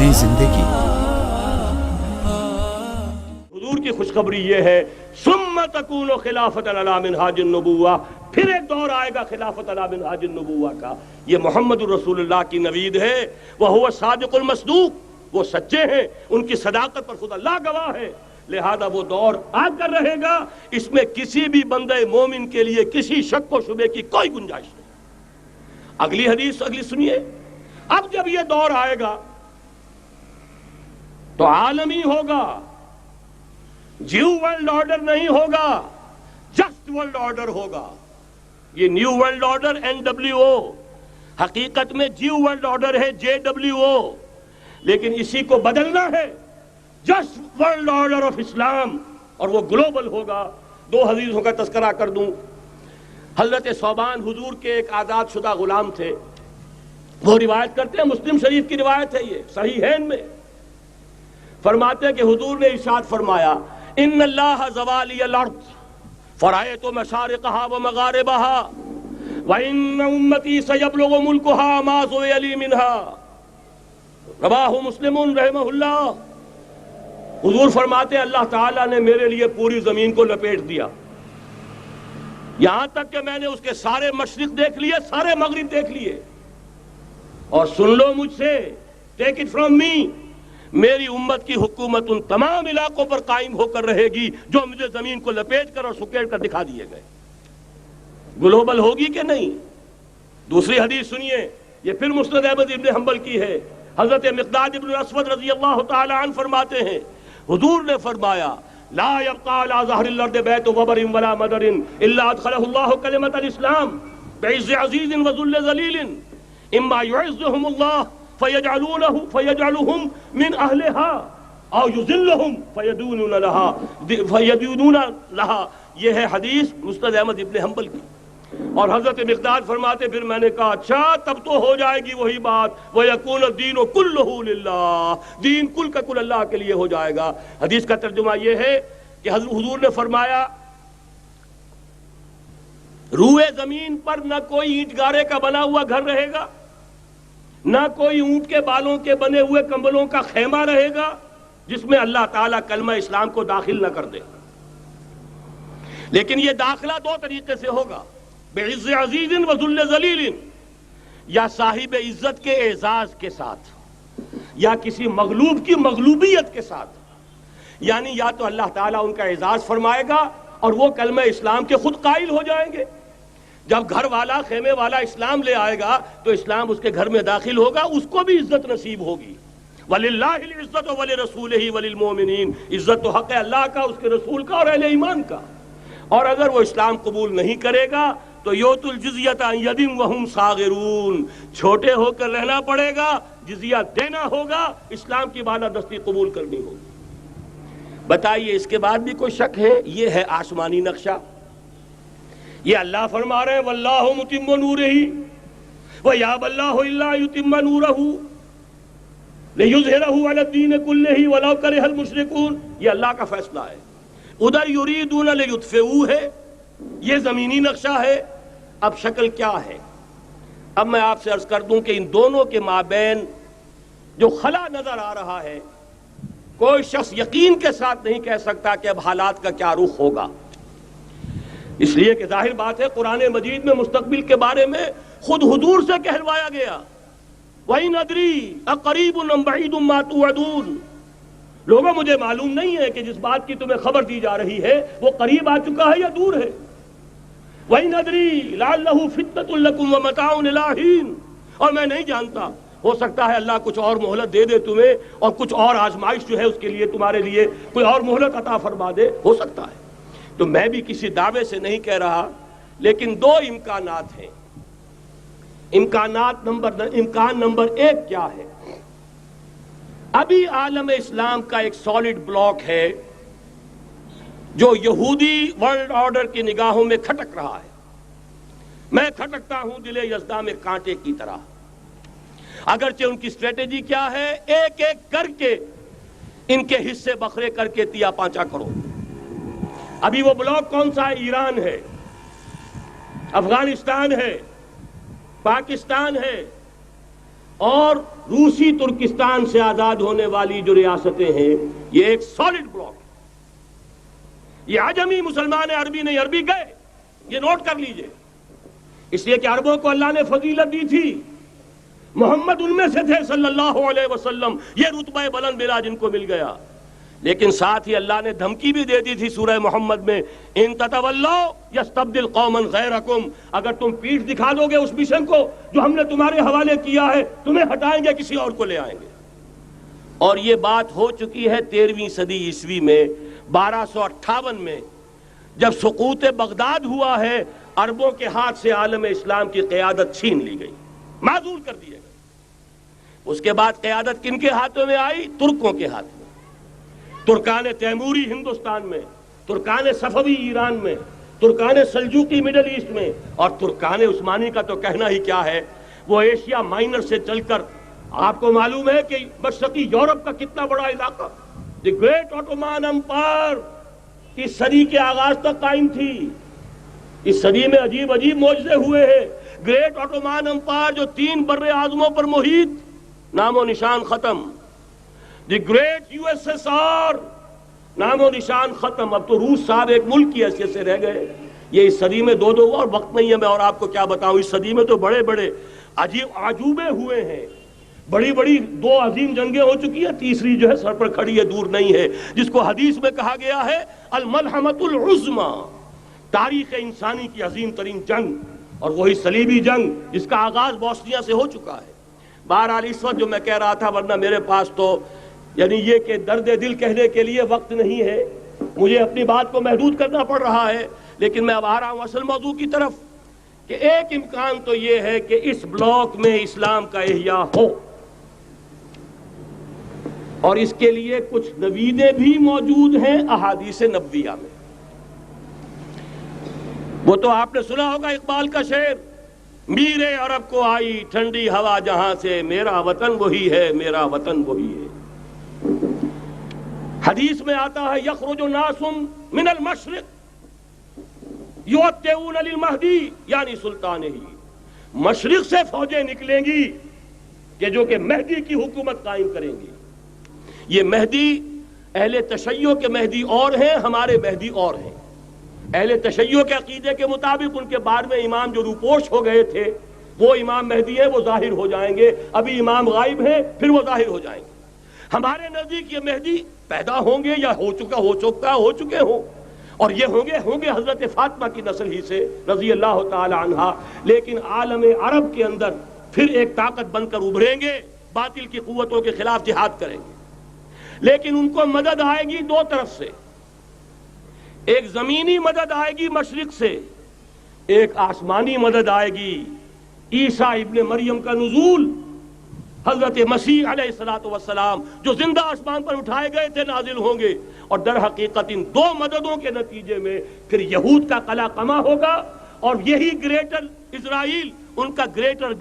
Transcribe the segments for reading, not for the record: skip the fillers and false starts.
نئی زندگی۔ حضور کی خوشخبری یہ ہے ثم تکون خلافۃ علی منہاج النبوہ، پھر ایک دور آئے گا خلافت علی منہاج النبوہ کا۔ یہ محمد الرسول اللہ کی نوید ہے، وہو صادق المصدوق، وہ سچے ہیں، ان کی صداقت پر خود اللہ گواہ ہے، لہذا وہ دور آ کر رہے گا، اس میں کسی بھی بندہ مومن کے لیے کسی شک و شبے کی کوئی گنجائش نہیں۔ اگلی حدیث اگلی سنیے، اب جب یہ دور آئے گا تو عالمی ہوگا، جیو ورلڈ آرڈر نہیں ہوگا، جسٹ ورلڈ آرڈر ہوگا۔ یہ نیو ورلڈ آرڈر NWO، حقیقت میں جیو ورلڈ آرڈر ہے JWO، لیکن اسی کو بدلنا ہے جسٹ ورلڈ آرڈر آف اسلام، اور وہ گلوبل ہوگا۔ دو حدیثوں کا تذکرہ کر دوں۔ حضرت ثوبان حضور کے ایک آزاد شدہ غلام تھے، وہ روایت کرتے ہیں، مسلم شریف کی روایت ہے، یہ صحیحین میں فرماتے ہیں کہ حضور نے ارشاد فرمایا ان اللہ زوالی الارض فرائیت مشارقها ومغاربها وان امتی سیبلغ ملکها ما سئل لی منها، رواہ مسلم رحمہ اللہ۔ حضور فرماتے ہیں اللہ تعالیٰ نے میرے لیے پوری زمین کو لپیٹ دیا، یہاں تک کہ میں نے اس کے سارے مشرق دیکھ لیے، سارے مغرب دیکھ لیے، اور سن لو مجھ سے، ٹیک اٹ فرام می، میری امت کی حکومت ان تمام علاقوں پر قائم ہو کر رہے گی جو مجھے زمین کو لپیٹ کر اور سکیڑ کر دکھا دیے گئے۔ گلوبل ہوگی کہ نہیں؟ دوسری حدیث سنیے، یہ پھر مسند احمد ابن حنبل کی ہے۔ حضرت مقداد ابن اسود رضی اللہ تعالی عنہ فرماتے ہیں حضور نے فرمایا لا يبقى على ظهر الارض بيت وبر ولا مدر الا ادخله الله كلمة الاسلام بعز عزيز وذل ذليل اما يعزهم الله فيجعلهم من اهلها او يذلهم فيدونون لها۔ یہ ہے حدیث مسند احمد ابن حنبل کی۔ اور حضرت مقداد فرماتے پھر میں نے کہا اچھا تب تو ہو جائے گی وہی بات وَيَكُونَ الدِّينُ كُلُّهُ لِلَّهِ، دین کل کا کل اللہ کے لیے ہو جائے گا۔ حدیث کا ترجمہ یہ ہے کہ حضور نے فرمایا روئے زمین پر نہ کوئی اینٹ گارے کا بنا ہوا گھر رہے گا، نہ کوئی اونٹ کے بالوں کے بنے ہوئے کمبلوں کا خیمہ رہے گا جس میں اللہ تعالیٰ کلمہ اسلام کو داخل نہ کر دے۔ لیکن یہ داخلہ دو طریقے سے ہوگا، بعز عزیز و ذل ذلیل، یا صاحب عزت کے اعزاز کے ساتھ یا کسی مغلوب کی مغلوبیت کے ساتھ، یعنی یا تو اللہ تعالیٰ ان کا اعزاز فرمائے گا اور وہ کلمہ اسلام کے خود قائل ہو جائیں گے۔ جب گھر والا خیمے والا اسلام لے آئے گا تو اسلام اس کے گھر میں داخل ہوگا، اس کو بھی عزت نصیب ہوگی۔ وَلِلَّهِ الْعِزَّةُ وَلِرَسُولِهِ وَلِلْمُؤْمِنِينَ، عزت تو حق ہے اللہ کا، اس کے رسول کا اور اہل ایمان کا۔ اور اگر وہ اسلام قبول نہیں کرے گا تو یوت الجزیۃ عن ید وہم صاغرون، چھوٹے ہو کر رہنا پڑے گا، جزیہ دینا ہوگا، اسلام کی بالادستی قبول کرنی ہوگی۔ بتائیے اس کے بعد بھی کوئی شک ہے؟ یہ ہے آسمانی نقشہ۔ یہ اللہ فرما رہے ہیں واللہ متم نورہ ویابی اللہ الا یتم نورہ لیظہرہ علی الدین کلہ ولو کرہ المشرکون، یہ اللہ کا فیصلہ ہے۔ ادھر یریدون لیطفئوہ ہے، یہ زمینی نقشہ ہے۔ اب شکل کیا ہے؟ اب میں آپ سے عرض کر دوں کہ ان دونوں کے مابین جو خلا نظر آ رہا ہے، کوئی شخص یقین کے ساتھ نہیں کہہ سکتا کہ اب حالات کا کیا رخ ہوگا، اس لیے کہ ظاہر بات ہے قرآن مجید میں مستقبل کے بارے میں خود حضور سے کہلوایا گیا وَإِنْ أَدْرِي أَقَرِيبٌ أَمْ بَعِيدٌ مَا تُوعَدُونَ۔ لوگوں مجھے معلوم نہیں ہے کہ جس بات کی تمہیں خبر دی جا رہی ہے وہ قریب آ چکا ہے یا دور ہے۔ وَإِنْ أَدْرِي لَعَلَّهُ فِتْنَةٌ لَكُمْ وَمَتَاعٌ إِلَىٰ حِينٍ، اور میں نہیں جانتا، ہو سکتا ہے اللہ کچھ اور مہلت دے دے تمہیں اور کچھ اور آزمائش جو ہے اس کے لیے تمہارے لیے کوئی اور مہلت عطا فرما دے، ہو سکتا ہے۔ تو میں بھی کسی دعوے سے نہیں کہہ رہا، لیکن دو امکانات ہیں۔ امکان نمبر ایک کیا ہے؟ ابھی عالم اسلام کا ایک سالڈ بلاک ہے جو یہودی ورلڈ آرڈر کی نگاہوں میں کھٹک رہا ہے۔ میں کھٹکتا ہوں دل یزداں میں کانٹے کی طرح۔ اگرچہ ان کی اسٹریٹجی کیا ہے؟ ایک ایک کر کے ان کے حصے بکھرے کر کے تیا پانچا کرو۔ ابھی وہ بلاک کون سا ہے؟ ایران ہے، افغانستان ہے، پاکستان ہے، اور روسی ترکستان سے آزاد ہونے والی جو ریاستیں ہیں، یہ ایک سالڈ بلاک ہے۔ یہ عجمی مسلمان عربی نہیں، عربی گئے، یہ نوٹ کر لیجئے، اس لیے کہ عربوں کو اللہ نے فضیلت دی تھی، محمد ان میں سے تھے صلی اللہ علیہ وسلم، یہ رتبہ بلند ملا جن کو مل گیا۔ لیکن ساتھ ہی اللہ نے دھمکی بھی دے دی تھی سورہ محمد میں، ان تتولوا یستبدل قوما غیرکم، اگر تم پیٹھ دکھا دو گے اس مشن کو جو ہم نے تمہارے حوالے کیا ہے، تمہیں ہٹائیں گے، کسی اور کو لے آئیں گے۔ اور یہ بات ہو چکی ہے 13ویں صدی عیسوی میں، 1258 میں جب سقوط بغداد ہوا ہے، عربوں کے ہاتھ سے عالم اسلام کی قیادت چھین لی گئی، معزول کر دیے گئے۔ اس کے بعد قیادت کن کے ہاتھوں میں آئی؟ ترکوں کے ہاتھ میں، ترکان تیموری ہندوستان میں، ترکان صفوی ایران میں، ترکان سلجوقی مڈل ایسٹ میں، اور ترکان عثمانی کا تو کہنا ہی کیا ہے، وہ ایشیا مائنر سے چل کر آپ کو معلوم ہے کہ مشرقی یورپ کا کتنا بڑا علاقہ، دی گریٹ آٹومان امپائر اس صدی کے آغاز تک قائم تھی۔ اس صدی میں عجیب عجیب معجزے ہوئے ہیں۔ گریٹ آٹومان امپائر جو 3 بر اعظموں پر محیط، نام و نشان ختم۔ The great U S S R, نام و نشان ختم۔ اب تو روس صاحب ایک ملک کی حیثیت سے رہ گئے۔ یہ اس صدی میں دو اور وقت نہیں ہے میں اور آپ کو کیا بتاؤں، اس صدی میں تو بڑے بڑے عجیب عجوبے ہوئے ہیں، بڑی بڑی 2 عظیم جنگیں ہو چکی ہیں، تیسری جو ہے سر پر کھڑی ہے، دور نہیں ہے، جس کو حدیث میں کہا گیا ہے الملحمۃ العظمی، تاریخ انسانی کی عظیم ترین جنگ، اور وہی صلیبی جنگ جس کا آغاز بوسنیا سے ہو چکا ہے۔ بہرحال اس وقت جو میں کہہ رہا تھا، ورنہ میرے پاس تو یعنی یہ کہ درد دل کہنے کے لیے وقت نہیں ہے، مجھے اپنی بات کو محدود کرنا پڑ رہا ہے، لیکن میں اب آ رہا ہوں اصل موضوع کی طرف، کہ ایک امکان تو یہ ہے کہ اس بلاک میں اسلام کا احیاء ہو، اور اس کے لیے کچھ نویدیں بھی موجود ہیں احادیث نبویہ میں۔ وہ تو آپ نے سنا ہوگا اقبال کا شعر، میرے عرب کو آئی ٹھنڈی ہوا جہاں سے، میرا وطن وہی ہے، میرا وطن وہی ہے۔ حدیث میں آتا ہے یخرج ناس من المشرق یوتئون للمہدی، یعنی سلطان ہی، مشرق سے فوجیں نکلیں گی کہ جو کہ مہدی کی حکومت قائم کریں گی۔ یہ مہدی اہل تشیع کے مہدی اور ہیں، ہمارے مہدی اور ہیں۔ اہل تشیع کے عقیدے کے مطابق ان کے بعد میں امام جو روپوش ہو گئے تھے وہ امام مہدی ہیں، وہ ظاہر ہو جائیں گے، ابھی امام غائب ہیں، پھر وہ ظاہر ہو جائیں گے۔ ہمارے نزدیک یہ مہدی پیدا ہوں گے یا ہو چکے ہوں، اور یہ ہوں گے حضرت فاطمہ کی نسل ہی سے رضی اللہ تعالی عنہا، لیکن عالم عرب کے اندر پھر ایک طاقت بن کر ابھریں گے، باطل کی قوتوں کے خلاف جہاد کریں گے، لیکن ان کو مدد آئے گی 2 طرف سے، ایک زمینی مدد آئے گی مشرق سے، ایک آسمانی مدد آئے گی، عیسیٰ ابن مریم کا نزول، حضرت مسیح علیہ السلام جو زندہ آسمان پر اٹھائے گئے تھے نازل ہوں گے، اور در حقیقت ان 2 مددوں کے نتیجے میں پھر یہود کا قلع قمع ہوگا، اور یہی گریٹر اسرائیل ان کا گریٹر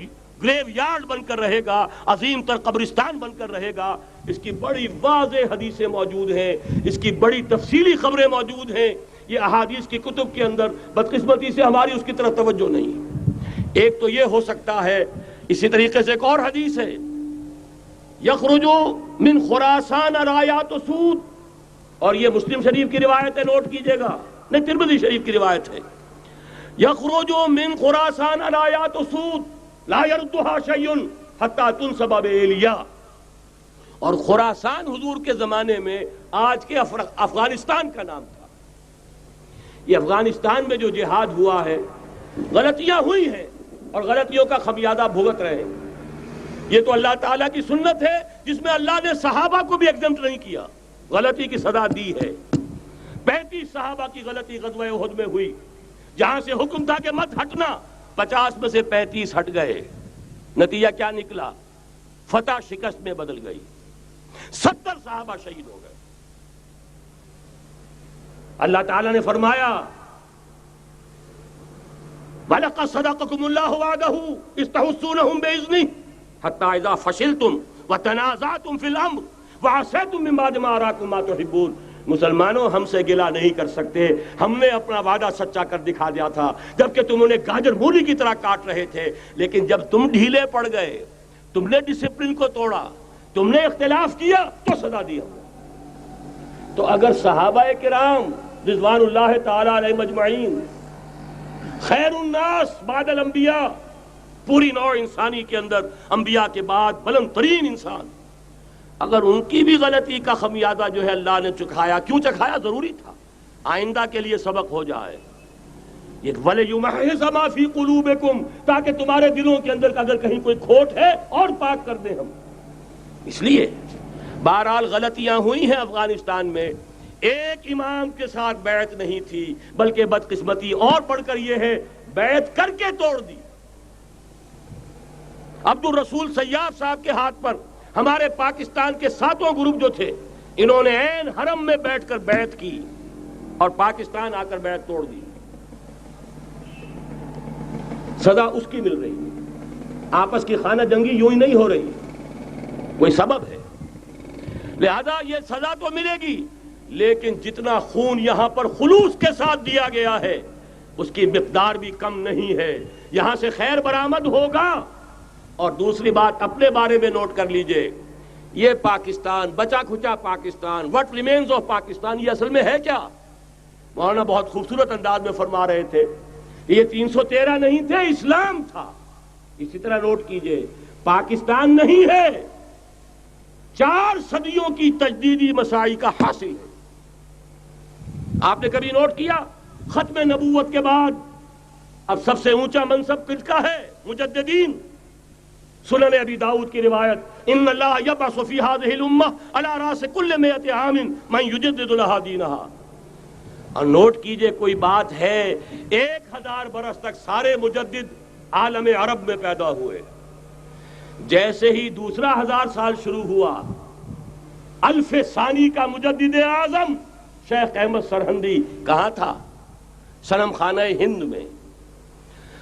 گریو یارڈ بن کر رہے گا، عظیم تر قبرستان بن کر رہے گا۔ اس کی بڑی واضح حدیثیں موجود ہیں، اس کی بڑی تفصیلی خبریں موجود ہیں، یہ احادیث کی کتب کے اندر، بدقسمتی سے ہماری اس کی طرف توجہ نہیں۔ ایک تو یہ ہو سکتا ہے، اسی طریقے سے ایک اور حدیث ہے، یخرج من خراسان رایات سود، اور یہ مسلم شریف کی روایت ہے، نوٹ کیجئے گا، نہیں ترمذی شریف کی روایت ہے، یخرج من خراسان رایات سود لا یردها شیء حتی تنصب بإیلیا، اور خراسان حضور کے زمانے میں آج کے افغانستان کا نام تھا۔ یہ افغانستان میں جو جہاد ہوا ہے، غلطیاں ہوئی ہیں اور غلطیوں کا خمیازہ بھگت رہے ہیں، یہ تو اللہ تعالیٰ کی سنت ہے جس میں اللہ نے صحابہ کو بھی ایگزمپٹ نہیں کیا، غلطی کی سزا دی ہے۔ 35 صحابہ کی غلطی غزوہ احد میں ہوئی، جہاں سے حکم تھا کہ مت ہٹنا، 50 میں سے 35 ہٹ گئے، نتیجہ کیا نکلا؟ فتح شکست میں بدل گئی، 70 صحابہ شہید ہو گئے۔ اللہ تعالیٰ نے فرمایا وَلَقَدْ صَدَقَكُمُ اللَّهُ وَعْدَهُ إِذْ تَحُسُّونَهُم بِإِذْنِهِ حَتَّى إِذَا فَشِلْتُمْ وَتَنَازَعْتُمْ فِي الْأَمْرِ وَعَصَيْتُمْ مِن بَعْدِ مَا أَرَاكُم مَّا تُحِبُّونَ۔ مسلمانوں، ہم سے گلہ نہیں کر سکتے، ہم نے اپنا وعدہ سچا کر دکھا دیا تھا، جبکہ تم انہیں گاجر مولی کی طرح کاٹ رہے تھے، لیکن جب تم ڈھیلے پڑ گئے، تم نے ڈسپلن کو توڑا، تم نے اختلاف کیا تو سزا دی ہم نے۔ تو اگر صحابہ کرام رضوان اللہ تعالی علیہ مجمعین خیر الناس بعد الانبیاء، پوری نوع انسانی کے اندر انبیاء کے بعد بلند ترین انسان، اگر ان کی بھی غلطی کا خمیازہ جو ہے اللہ نے چکھایا، کیوں چکھایا؟ ضروری تھا، آئندہ کے لیے سبق ہو جائے۔ یہ وَلِيُمَحِّصَ مَا فِي قُلُوبِكُمْ، تاکہ تمہارے دلوں کے اندر اگر کہیں کوئی کھوٹ ہے اور پاک کر دیں ہم۔ اس لیے بہرحال غلطیاں ہوئی ہیں افغانستان میں، ایک امام کے ساتھ بیعت نہیں تھی، بلکہ بدقسمتی اور بڑھ کر یہ ہے بیعت کر کے توڑ دی۔ عبد الرسول سیاف صاحب کے ہاتھ پر ہمارے پاکستان کے 7 گروپ جو تھے، انہوں نے عین حرم میں بیٹھ کر بیعت کی اور پاکستان آ کر بیعت توڑ دی۔ سزا اس کی مل رہی ہے، آپس کی خانہ جنگی یوں ہی نہیں ہو رہی، کوئی سبب ہے، لہذا یہ سزا تو ملے گی، لیکن جتنا خون یہاں پر خلوص کے ساتھ دیا گیا ہے اس کی مقدار بھی کم نہیں ہے۔ یہاں سے خیر برآمد ہوگا۔ اور دوسری بات اپنے بارے میں نوٹ کر لیجئے، یہ پاکستان، بچا کھچا Pakistan, what remains of Pakistan, یہ اصل میں ہے کیا؟ مولانا بہت خوبصورت انداز میں فرما رہے تھے، یہ 313 نہیں تھے، اسلام تھا۔ اسی طرح نوٹ کیجئے، پاکستان نہیں ہے، 4 صدیوں کی تجدیدی مساعی کا حاصل ہے۔ آپ نے کبھی نوٹ کیا ختم نبوت کے بعد اب سب سے اونچا منصب کس کا ہے؟ مجددین۔ سنن ابی داؤد کی روایت، ان اللہ یبعث فی ہذہ الامہ علی راس کل 100 عام من یجدد لها دینہا۔ اور نوٹ کیجئے کوئی بات ہے، 1000 برس تک سارے مجدد عالم عرب میں پیدا ہوئے، جیسے ہی دوسرا 1000 سال شروع ہوا، الف ثانی کا مجدد اعظم شیخ احمد سرہندی کہاں تھا؟ صنم خانہ ہند میں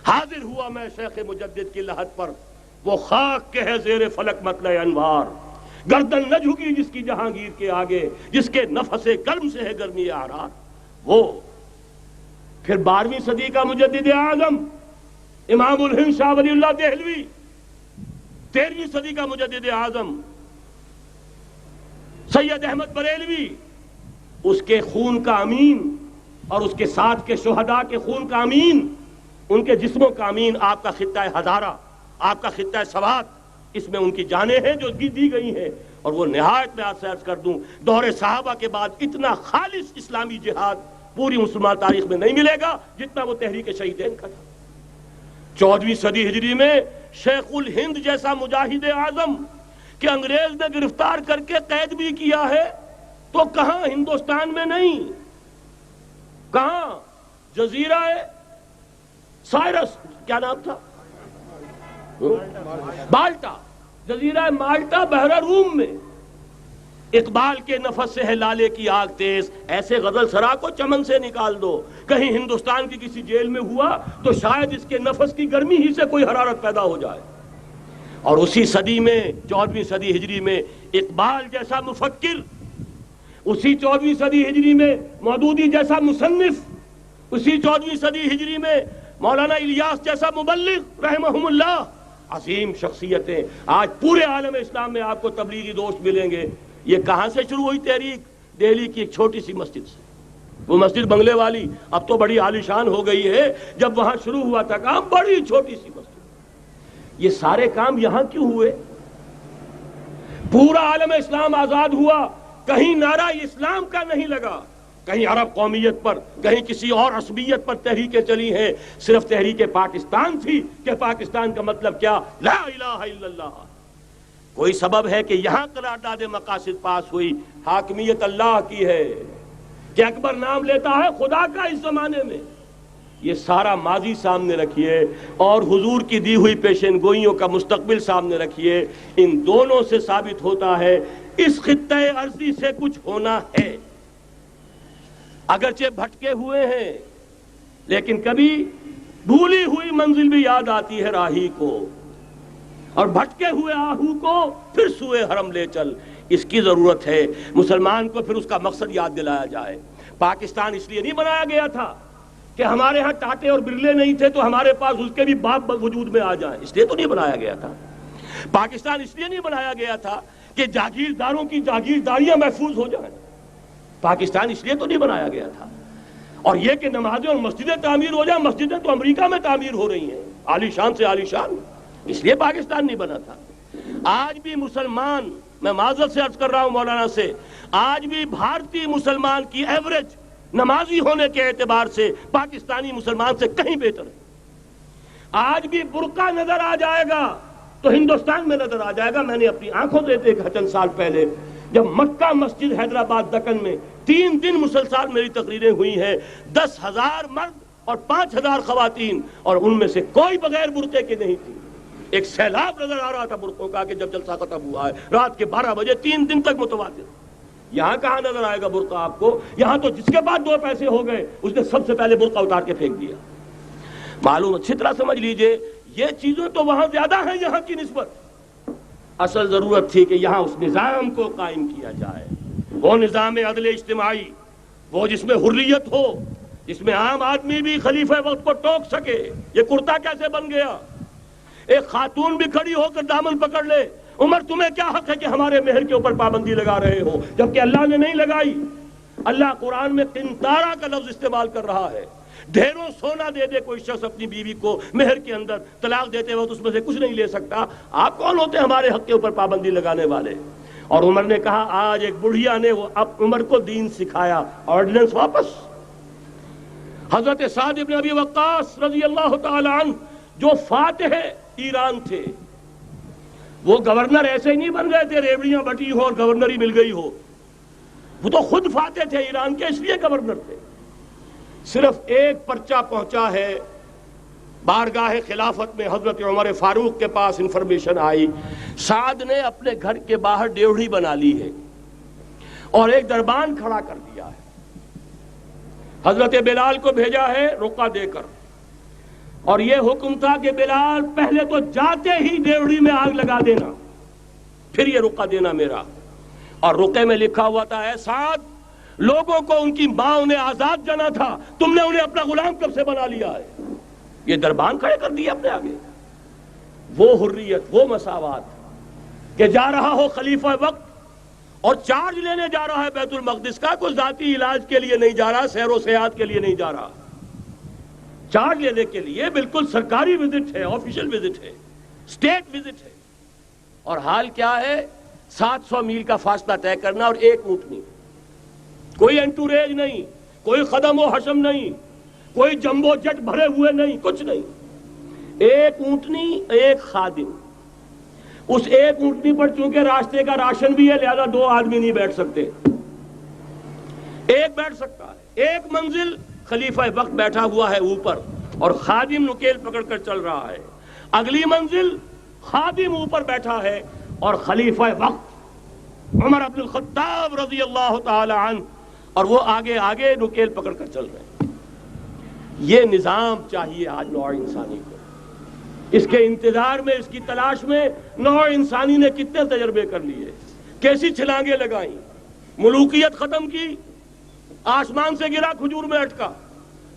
حاضر ہوا۔ میں شیخ مجدد کی لحد پر، وہ خاک کے ہے زیر فلک مطلع انوار، گردن نہ جھکی جس کی جہانگیر کے آگے، جس کے نفس گرم سے ہے گرمی اعرار۔ وہ پھر 12ویں صدی کا مجدد اعظم امام الہند شاہ ولی اللہ دہلوی، 13ویں صدی کا مجدد اعظم سید احمد بریلوی، اس کے خون کا امین اور اس کے ساتھ کے شہداء کے خون کا امین، ان کے جسموں کا امین آپ کا خطہ ہزارہ، آپ کا خطہ سوات، اس میں ان کی جانیں ہیں جو دی گئی ہیں۔ اور وہ نہایت میں آپ سے عرض کر دوں، دور صحابہ کے بعد اتنا خالص اسلامی جہاد پوری مسلمان تاریخ میں نہیں ملے گا جتنا وہ تحریک شہیدین کا تھا۔ 14ویں صدی ہجری میں شیخ الہند جیسا مجاہد اعظم کہ انگریز نے گرفتار کر کے قید بھی کیا ہے، تو کہاں؟ ہندوستان میں نہیں، کہاں؟ جزیرہ سائرس، کیا نام تھا؟ مالٹا، جزیرہ مالٹا بحر روم میں۔ اقبال کے نفس سے ہے لالے کی آگ تیز، ایسے غزل سرا کو چمن سے نکال دو۔ کہیں ہندوستان کی کسی جیل میں ہوا تو شاید اس کے نفس کی گرمی ہی سے کوئی حرارت پیدا ہو جائے۔ اور اسی صدی میں، 14ویں صدی ہجری میں، اقبال جیسا مفکر، اسی 14ویں صدی ہجری میں مودودی جیسا مصنف، اسی 14ویں صدی ہجری میں مولانا الیاس جیسا مبلغ رحمہم اللہ، عظیم شخصیتیں آج پورے عالم اسلام میں آپ کو تبلیغی دوست ملیں گے۔ یہ کہاں سے شروع ہوئی تحریک؟ دہلی کی ایک چھوٹی سی مسجد سے۔ وہ مسجد بنگلے والی اب تو بڑی عالیشان ہو گئی ہے، جب وہاں شروع ہوا تھا کام بڑی چھوٹی سی مسجد۔ یہ سارے کام یہاں کیوں ہوئے؟ پورا عالم اسلام آزاد ہوا، کہیں نعرہ اسلام کا نہیں لگا، کہیں عرب قومیت پر، کہیں کسی اور عصبیت پر تحریکیں چلی ہیں، صرف تحریک پاکستان تھی کہ پاکستان کا مطلب کیا؟ لا الہ الا اللہ۔ کوئی سبب ہے کہ یہاں قرارداد مقاصد پاس ہوئی، حاکمیت اللہ کی ہے، کہ اکبر نام لیتا ہے خدا کا اس زمانے میں۔ یہ سارا ماضی سامنے رکھیے اور حضور کی دی ہوئی پیشین گوئیوں کا مستقبل سامنے رکھیے، ان دونوں سے ثابت ہوتا ہے اس خطہ ارضی سے کچھ ہونا ہے۔ اگرچہ بھٹکے ہوئے ہیں، لیکن کبھی بھولی ہوئی منزل بھی یاد آتی ہے راہی کو، اور بھٹکے ہوئے آہو کو پھر سوئے حرم لے چل۔ اس کی ضرورت ہے مسلمان کو، پھر اس کا مقصد یاد دلایا جائے۔ پاکستان اس لیے نہیں بنایا گیا تھا کہ ہمارے ہاں ٹاٹے اور برلے نہیں تھے تو ہمارے پاس اس کے بھی باپ وجود میں آ جائیں، اس لیے تو نہیں بنایا گیا تھا۔ پاکستان اس لیے نہیں بنایا گیا تھا کہ جاگیرداروں کی جاگیرداریاں محفوظ ہو جائیں. پاکستان اس لیے تو نہیں بنایا گیا تھا. اور یہ کہ نمازیں اور مسجدیں تعمیر ہو جائیں، مسجدیں تو امریکہ میں تعمیر ہو رہی ہیں عالی شان سے عالی شان، اس لیے پاکستان نہیں بنا تھا. آج بھی مسلمان، میں معذرت سے عرض کر رہا ہوں مولانا سے، آج بھی بھارتی مسلمان کی ایوریج نمازی ہونے کے اعتبار سے پاکستانی مسلمان سے کہیں بہتر ہے. آج بھی برقع نظر آ جائے گا تو ہندوستان میں نظر آ جائے گا. میں نے اپنی آنکھوں سے دیکھا چند سال پہلے جب مکہ مسجد حیدرآباد دکن میں 3 دن مسلسل میری تقریریں ہوئی ہیں، 10,000 مرد اور 5,000 خواتین، اور ان میں سے کوئی بغیر برقعے کے نہیں تھی. ایک سیلاب نظر آ رہا تھا برقعوں کا کہ جب جلسہ ختم ہوا ہے رات کے 12 بجے 3 دن تک متواتر. یہاں کہاں نظر آئے گا برقع آپ کو؟ یہاں تو جس کے بعد 2 پیسے ہو گئے اس نے سب سے پہلے برقع اتار کے پھینک دیا. معلوم اچھی طرح سمجھ لیجئے یہ چیزیں تو وہاں زیادہ ہیں یہاں کی نسبت. اصل ضرورت تھی کہ یہاں اس نظام کو قائم کیا جائے، وہ نظام عدل اجتماعی، وہ جس میں حریت ہو، جس میں عام آدمی بھی خلیفہ وقت کو ٹوک سکے. یہ کرتا کیسے بن گیا؟ ایک خاتون بھی کھڑی ہو کر دامن پکڑ لے، عمر تمہیں کیا حق ہے کہ ہمارے مہر کے اوپر پابندی لگا رہے ہو، جبکہ اللہ نے نہیں لگائی. اللہ قرآن میں قنطارہ کا لفظ استعمال کر رہا ہے. ڈھیروں سونا دے دے کوئی شخص اپنی بیوی کو مہر کے اندر، طلاق دیتے وقت اس میں سے کچھ نہیں لے سکتا. آپ کون ہوتے ہیں ہمارے حق کے اوپر پابندی لگانے والے؟ اور عمر نے کہا، آج ایک بڑھیا نے وہ اب عمر کو دین سکھایا، آرڈیننس واپس. حضرت سعد بن ابی وقاص رضی اللہ تعالی عنہ جو فاتح ایران تھے، وہ گورنر ایسے ہی نہیں بن گئے تھے ریوڑیاں بٹی ہو اور گورنری مل گئی ہو. وہ تو خود فاتح تھے ایران کے، اس لیے گورنر تھے. صرف ایک پرچہ پہنچا ہے بارگاہ خلافت میں، حضرت عمر فاروق کے پاس انفارمیشن آئی سعد نے اپنے گھر کے باہر ڈیوڑی بنا لی ہے اور ایک دربان کھڑا کر دیا ہے. حضرت بلال کو بھیجا ہے رقعہ دے کر، اور یہ حکم تھا کہ بلال پہلے تو جاتے ہی ڈیوڑی میں آگ لگا دینا، پھر یہ رقعہ دینا میرا. اور رقعے میں لکھا ہوا تھا، اے سعد، لوگوں کو ان کی ماں نے آزاد جانا تھا، تم نے انہیں اپنا غلام کب سے بنا لیا ہے؟ یہ دربان کھڑے کر دیا اپنے آگے. وہ حریت، وہ مساوات کہ جا رہا ہو خلیفہ وقت اور چارج لینے جا رہا ہے بیت المقدس کا، کوئی ذاتی علاج کے لیے نہیں جا رہا، سیر و سیاحت کے لیے نہیں جا رہا، چارج لینے کے لیے بالکل سرکاری وزٹ ہے، آفیشل وزٹ ہے، اسٹیٹ وزٹ ہے. اور حال کیا ہے؟ 700 میل کا فاصلہ طے کرنا اور ایک اونٹنی، کوئی انٹوریج نہیں، کوئی خدم و حشم نہیں، کوئی جمبو جٹ بھرے ہوئے نہیں، کچھ نہیں. ایک اونٹنی، ایک خادم. اس ایک اونٹنی پر چونکہ راستے کا راشن بھی ہے لہذا 2 آدمی نہیں بیٹھ سکتے، ایک بیٹھ سکتا ہے. ایک منزل خلیفہ وقت بیٹھا ہوا ہے اوپر اور خادم نکیل پکڑ کر چل رہا ہے. اگلی منزل خادم اوپر بیٹھا ہے اور خلیفہ وقت عمر بن الخطاب رضی اللہ تعالی عنہ اور وہ آگے آگے نکیل پکڑ کر چل رہے ہیں. یہ نظام چاہیے آج نوع انسانی کو. اس کے انتظار میں، اس کی تلاش میں نوع انسانی نے کتنے تجربے کر لیے، کیسی چھلانگیں لگائیں، ملوکیت ختم کی، آسمان سے گرا کھجور میں اٹکا،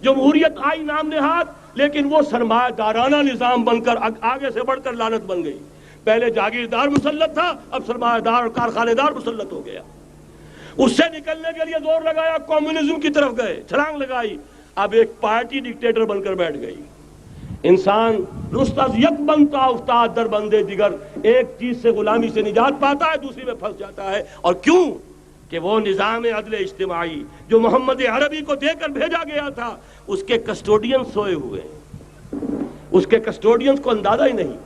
جمہوریت آئی نام نہاد، لیکن وہ سرمایہ دارانہ نظام بن کر آگے سے بڑھ کر لعنت بن گئی. پہلے جاگیردار مسلط تھا، اب سرمایہ دار اور کارخانے دار مسلط ہو گیا. اس سے نکلنے کے لیے زور لگایا، کمیونزم کی طرف گئے، چھلانگ لگائی، اب ایک پارٹی ڈکٹیٹر بن کر بیٹھ گئی. انسان رست از یک بنتا افتاد در بندے دیگر، ایک چیز سے غلامی سے نجات پاتا ہے، دوسری میں پھنس جاتا ہے. اور کیوں؟ کہ وہ نظام عدل اجتماعی جو محمد عربی کو دے کر بھیجا گیا تھا، اس کے کسٹوڈین سوئے ہوئے ہیں. اس کے کسٹوڈینز کو اندازہ ہی نہیں.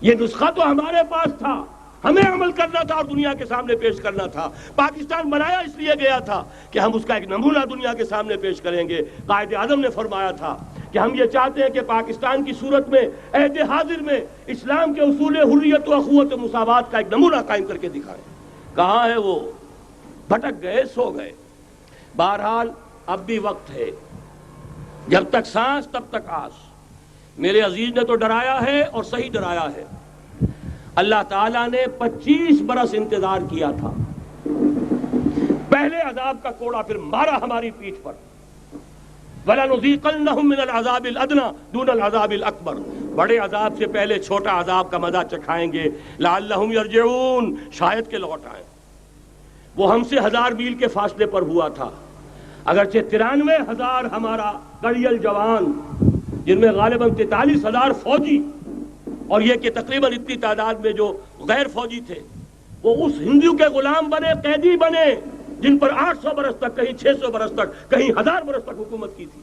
یہ نسخہ تو ہمارے پاس تھا، ہمیں عمل کرنا تھا اور دنیا کے سامنے پیش کرنا تھا. پاکستان بنایا اس لیے گیا تھا کہ ہم اس کا ایک نمونہ دنیا کے سامنے پیش کریں گے. قائد اعظم نے فرمایا تھا کہ ہم یہ چاہتے ہیں کہ پاکستان کی صورت میں عہد حاضر میں اسلام کے اصول حریت و اخوت و مساوات کا ایک نمونہ قائم کر کے دکھائیں. کہاں ہے وہ؟ بھٹک گئے، سو گئے. بہرحال اب بھی وقت ہے، جب تک سانس تب تک آس. میرے عزیز نے تو ڈرایا ہے اور صحیح ڈرایا ہے. اللہ تعالیٰ نے 25 برس انتظار کیا تھا. پہلے عذاب کا کوڑا پھر مارا ہماری پیٹھ پر. وَلَنُذِيقَنَّهُم مِّنَ الْعَذَابِ الْأَدْنَىٰ دُونَ الْعَذَابِ الْأَكْبَرِ. بڑے عذاب سے پہلے چھوٹا عذاب کا مزہ چکھائیں گے، لعلہم یرجعون، شاید کہ لوٹ آئیں۔ وہ ہم سے 1000 میل کے فاصلے پر ہوا تھا، اگرچہ 93,000 ہمارا کڑیل جوان، جن میں غالباً 43,000 فوجی، اور یہ کہ تقریباً اتنی تعداد میں جو غیر فوجی تھے، وہ اس ہندو کے غلام بنے، قیدی بنے، جن پر 800 برس تک، کہیں 600 برس تک، کہیں 1000 برس تک حکومت کی تھی۔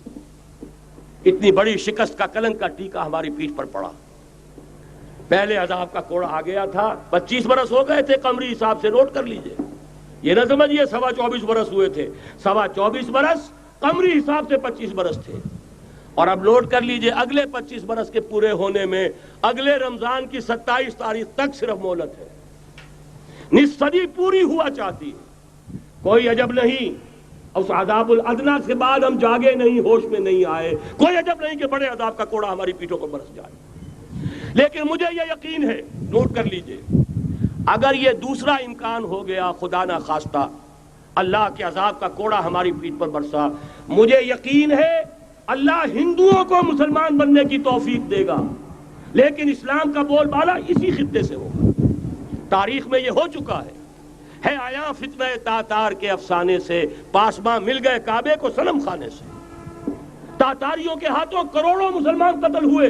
اتنی بڑی شکست کا کلنک کا ٹیکا ہماری پیٹھ پر پڑا۔ پہلے عذاب کا کوڑا آ گیا تھا، 25 برس ہو گئے تھے قمری حساب سے، نوٹ کر لیجئے، یہ نہ سمجھیے 24.25 برس ہوئے تھے، 24.25 برس قمری حساب سے 25 برس تھے۔ اور اب نوٹ کر لیجئے اگلے 25 برس کے پورے ہونے میں اگلے رمضان کی 27 تاریخ تک صرف مہلت ہے، نصف صدی پوری ہوا چاہتی ہے۔ کوئی عجب نہیں اس عذاب الادنا کے بعد ہم جاگے نہیں، ہوش میں نہیں آئے، کوئی عجب نہیں کہ بڑے عذاب کا کوڑا ہماری پیٹھوں پر برس جائے۔ لیکن مجھے یہ یقین ہے، نوٹ کر لیجئے، اگر یہ دوسرا امکان ہو گیا، خدا نہ خواستہ اللہ کے عذاب کا کوڑا ہماری پیٹھ پر برسا، مجھے یقین ہے اللہ ہندوؤں کو مسلمان بننے کی توفیق دے گا، لیکن اسلام کا بول بالا اسی خطے سے ہوگا۔ تاریخ میں یہ ہو چکا ہے آیا فتنہ تاتار کے افسانے سے، پاسباں مل گئے کعبے کو صنم خانے سے۔ تاتاریوں کے ہاتھوں کروڑوں مسلمان قتل ہوئے،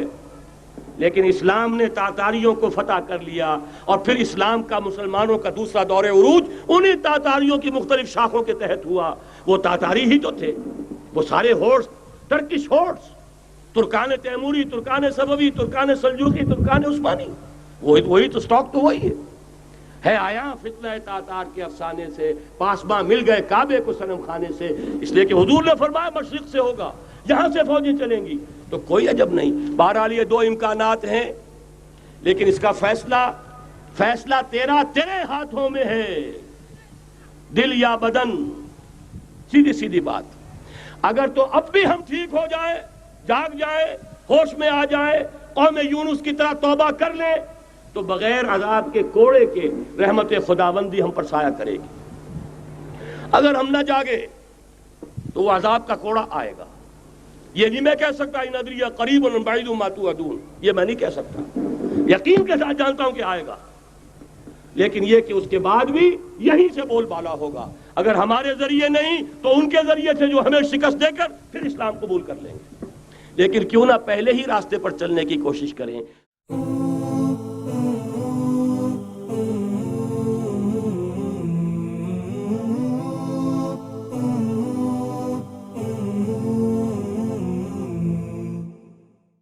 لیکن اسلام نے تاتاریوں کو فتح کر لیا، اور پھر اسلام کا مسلمانوں کا دوسرا دور عروج انہی تاتاریوں کی مختلف شاخوں کے تحت ہوا۔ وہ تاتاری ہی تو تھے، وہ سارے ہورس، ٹرکش ہورس، ترکان تیموری، ترکان صفوی، ترکان سلجوقی، ترکان عثمانی، وہی تو سٹاک تو وہی ہے آیا فتنہ تاتار کے افسانے سے، پاسباں مل گئے کعبے کو صنم خانے سے، اس لیے کہ حضور نے فرمایا مشرق سے ہوگا، یہاں سے فوجیں چلیں گی، تو کوئی عجب نہیں۔ بہرحال یہ 2 امکانات ہیں، لیکن اس کا فیصلہ تیرے ہاتھوں میں ہے، دل یا بدن، سیدھی بات۔ اگر تو اب بھی ہم ٹھیک ہو جائیں، جاگ جائیں، ہوش میں آ جائیں، قوم یونس کی طرح توبہ کر لیں، تو بغیر عذاب کے کوڑے کے رحمت خداوندی ہم پر سایہ کرے گی۔ اگر ہم نہ جاگے تو وہ عذاب کا کوڑا آئے گا۔ یہ نہیں میں کہہ سکتا ان ادری قریب بعید ما توعدون، یہ میں نہیں کہہ سکتا، یقین کے ساتھ جانتا ہوں کہ آئے گا، لیکن یہ کہ اس کے بعد بھی یہیں سے بول بالا ہوگا۔ اگر ہمارے ذریعے نہیں تو ان کے ذریعے سے، جو ہمیں شکست دے کر پھر اسلام قبول کر لیں گے، لیکن کیوں نہ پہلے ہی راستے پر چلنے کی کوشش کریں۔